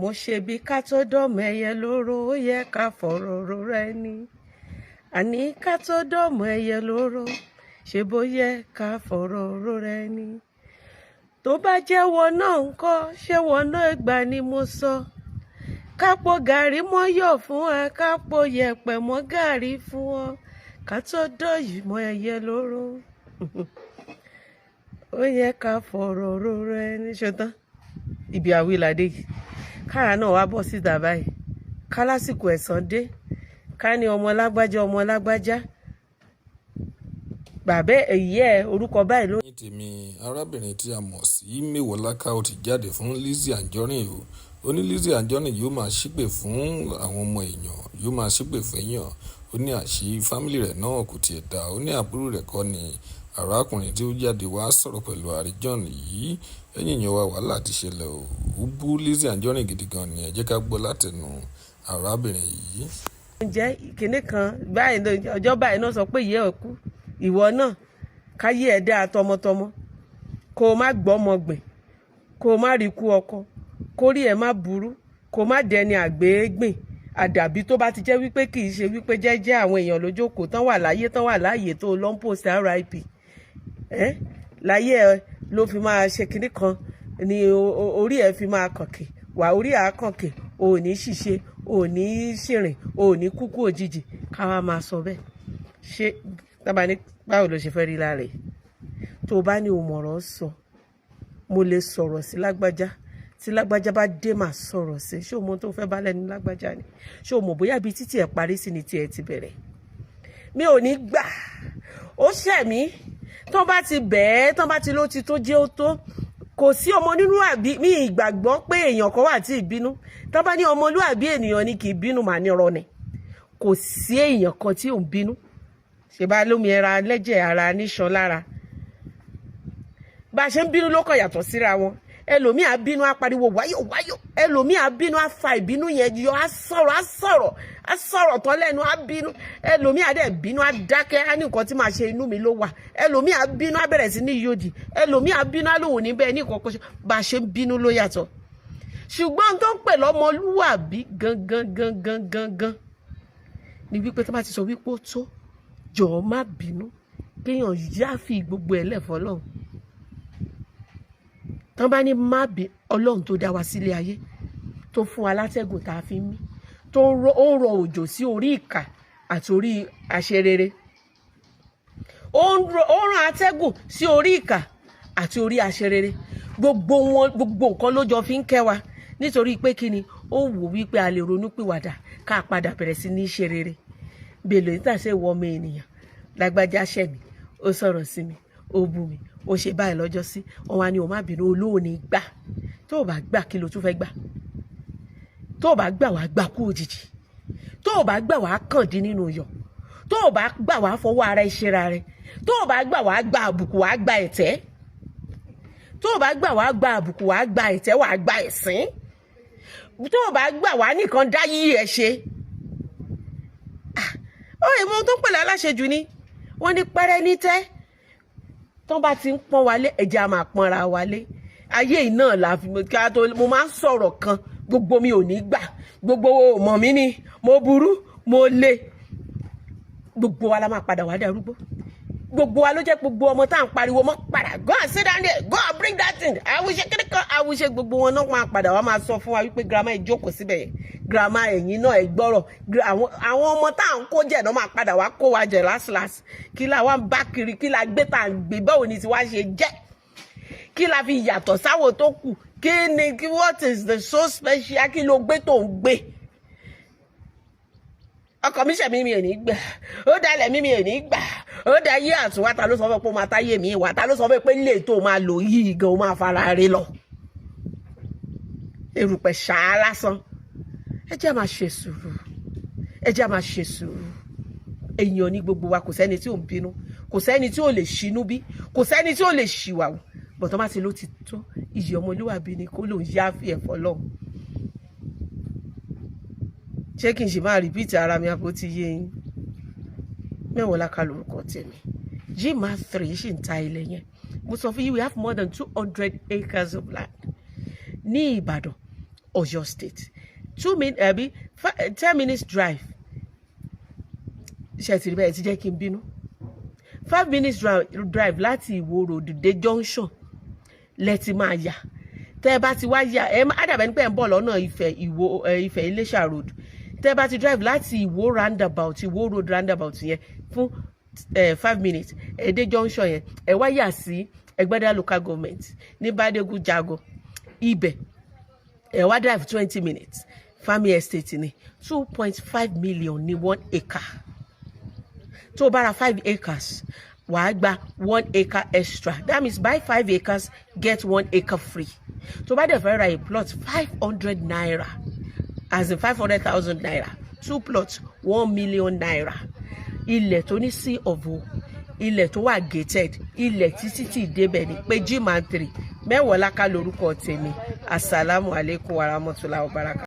mo ṣe bí ká tó dọ̀mọ̀ ẹyẹ lóró ó yẹ ká fọ̀rọ̀ rora ẹni àní ká tó dọ̀mọ̀ ẹyẹ lóró ṣe bó yẹ ká fọ̀rọ̀ rora ẹni tó bá jẹ́ wọn náà ń kọ́ ṣé wọn náà gbà ni mo sọ kápò gàrí mọ́ yọ̀ fún ẹ kápò yẹ̀pẹ̀ mọ́ gàrí fún ọ ká tó dọ̀mọ̀ ẹyẹ lóró ó yẹ ká fọ̀rọ̀ rora ẹni ṣetán ibi àwílàdé yìí kára náà wá bọ́ síta báyìí ká lásìkò ẹ̀san dé ká ní ọmọ lágbájá bàbá èyí ẹ orúkọ báyìí ló. ní tèmi arábìnrin tí a mọ̀ sí Mewolaka Kao ti jáde fún Lizzy Anjorin o ó ní Lizzy Anjorin yóò máa ṣépè fún àwọn ọmọ èèyàn yóò máa ṣépè fún èèyàn ó ní àṣì fámìlì rẹ̀ náà kò tiẹ̀ dá ó ní àbúrò rẹ̀ kọ́ ni arákùnrin tí ó jáde wá sọ̀rọ̀ pẹ̀lú Àríjọ́n yìí ẹ̀yìn èèyàn wa wàhálà ti ṣẹlẹ̀ o ó bú Lizzy Anjorin gidi gan ni ẹ jẹ́ ká gbọ́ látẹnu arábìnrin yìí. ǹjẹ́ ìkíní kan báyìí ọjọ́ báyìí náà sọ pé ìyá ẹ̀ kú ìwọ náà káyé ẹ̀ dáa tọmọtọmọ kó o má gbọ́mọ gbìn kó o má rí ikú ọkọ kó rí ẹ̀ má burú kó o má dẹni àgbégbìn àdàbí tó bá ti jẹ́ wípé kì í ṣe wípé jẹ́jẹ́ àwọn èèyàn lójókòó tán wà láàyè tó lọ́n post RIP láyé ẹ ló fi máa ṣe kinní kan ni orí ẹ fi máa kànkè wà orí àákànkè ò ní ṣìṣe ò ní ṣìrìn ò ní kúkú òjijì káwa máa sọ bẹ́ẹ̀ ṣé tábà ní báwo ló ṣe fẹ́ rí lára ẹ̀ tó bá ní òmọ̀ràn sọ mo lè sọ̀rọ̀ sí lágbájá tí lágbájá bá dé mà sọ̀rọ̀ sí ṣé o mọ tó fẹ́ bá lẹ́nu lágbájá ni ṣé o mọ̀ bóyá ibi títí ẹ̀ parí sí ni tiẹ̀ ti bẹ̀rẹ̀ mi ò ní gbà ó ṣẹ̀ mí tán bá ti bẹ̀ẹ́ tán bá ti ló ti tó jẹ́ ó tó kò sí ọmọlúwàbí mi ìgbàgbọ́ pé èèyàn kan wà tí ìbínú tán bá ní ọmọlúwàbí ènìyàn ni kì í bínú màá ní ọ̀rọ̀ ni kò sí èèyàn kan tí ò ń bínú ṣe bá lómi ẹra lẹ́jẹ̀ ara níṣan lára bá a ṣe ń bínú ló kàn yàtọ̀ síra wọn ẹlòmíì á bínú á pariwo wáyò ẹlòmíì á bínú á fa ìbínú yẹn yọ á sọ̀rọ̀ tán lẹ́nu á bínú ẹlòmíì á dẹ̀ bínú á dákẹ́ á ní nǹkan tí màá ṣe inú mi ló wà ẹlòmíì á bínú á bẹ̀rẹ̀ sí ní yòdì ẹlòmíì á bínú á lòun níbẹ̀ ní nǹkan kan bá a ṣe ń bínú ló yàtọ̀ ṣùgbọ́n tó ń pè lọ́mọlúwàbí gangan ni wípé tó bá ti sọ wípé ó tó jọ̀ọ́ má bínú kéèyàn yáfi gbogbo ẹ̀ lẹ́fọ́ lọ́hùn tán bá ní má bí ọlọ́run tó dá wa sílé ayé tó fún wa látẹ́gùn tá a fi ń mí tó ń rọ òjò sí orí ìkà àti orí àṣerere ó ń rán atẹ́gùn sí orí ìkà àti orí àṣerere gbogbo nǹkan ló jọ fi ń kẹ́ wa nítorí pé kí ni ó wù wípé a lè ronú pìwàdà ká padà bẹ̀rẹ̀ sí ní ṣe rere bèlò níta ṣe wọ ọmọ ènìyàn lágbájá ṣẹ̀ mí ó sọ̀rọ̀ sí mi ó bú mi ó ṣe báyìí lọ́jọ́ sí wọn wá ní o má bínú olóòní gbà tó o bá gbà kí ló tún fẹ́ gbà tó o bá gbà wá gbà kú òjijì tó o bá gbà wá kàn dín nínú yọ̀ tó o bá gbà wá fọwọ́ ara ìṣera rẹ tó o bá gbà wá gba àbùkù wá gba ẹ̀tẹ́ tó o bá gbà wá gba àbùkù wá gba ẹ̀tẹ́ wá gba ẹ̀sín tó o bá gbà wá nìkan dá yí ẹ̀ ṣe ó ìmọ̀ tó ń pèlè aláṣejù ni wọ́n ní pẹ́rẹ́ ní tẹ́ tán bá ti ń pọ́n wálé ẹ̀jẹ̀ a máa pọ́nra wálé ayé yìí náà la fi ká tó mo máa ń sọ̀rọ̀ kan gbogbo mi ò ní gbà gbogbo mọ̀ mí ni mo burú mo le gbogbo wa la máa padà wá darúgbó gbogbo wa ló jẹ́ gbogbo ọmọ tá à ń pariwo mọ́ padà go and sit down there go and bring that thing àwùṣe kíni kan àwùṣe gbogbo wọn náà máa padà wá máa sọ fún wa wípé girama ìjókòó síbẹ̀ yẹn girama ẹ̀yìn náà ẹ̀ gbọ́rọ̀ àwọn ọmọ tá à ń kó jẹ̀ náà máa padà wá kó wa jẹ̀ lásìlásì kí la wá ń bá kiri kí la gbé tá à ń gbé báwo ni tiwa ṣe jẹ́ kí la fi yàtọ̀ sáwò tó kù kí ni what is the so special kí ló gbé tó ń gbé ọkọ mi ṣẹ̀mí mi ò ní gbà ó dalẹ̀ mi ò ní gbà ó da yé àtúwá ta ló sọ fún pé ó máa táyé mi wà ta ló sọ fún pé lè tó máa lò yìí gan ó máa fara rẹ lọ erùpẹ̀ ṣáá lásán ẹ jẹ́ máa ṣe sùúrù èèyàn ní gbogbo wa kò sẹ́ni tí ò ń bínú kò sẹ́ni tí ò lè ṣínú bí kò sẹ́ni tí ò lè ṣìwàwù bọ̀tọ́ má ti ló ti tó iyì ọmọlúwàbí ni kó lòun yááfì ẹ̀fọ́ lọ́hùn ṣé kí n ṣe máa rìpíìtì ara mi àbó ti yé yín Mewolaka lórúkọ tèmi GMA3 ṣì ń ta ilẹ̀ yẹn mo sọ fún yín we have more than 200 acres of land ní Ìbàdàn Ọ̀yọ́ State 10 minutes drive ṣe ti rí bẹ́ẹ̀ ti jẹ́ kí n bínú 5 minutes drive láti Ìwó road dé junction lẹ́tì máa yà tẹ́ ẹ bá ti wá yà ẹ má dàbẹ́ ní pẹ́ ń bọ̀ lọ́nà Ifẹ̀ Iléṣà road tẹ́ ẹ bá ti drive láti Ìwó road roundabout yẹn fún 5 minutes ẹ dé junction yẹn ẹ wá yà sí Ẹgbẹ́dá local government ní Bádégún Jago ibẹ̀ ẹ wá drive 20 minutes Farming Estate ní 2.5 million ní 1 acre tó bá ra 5 acres wàá gba 1 acre extra that means buy 5 acres get 1 acre free tó bá dẹ̀ fẹ́ ra a plot 500 naira as in 500,000 naira 2 plots 1 million naira ilẹ̀ tó ní C of O ilẹ̀ tó wà gated ilẹ̀ títí tí débẹ̀ ní pé G-Man 3 Mewolaka lórúkọ tèmi. Assalamu alaikum warahmatullahi wabarakatuh.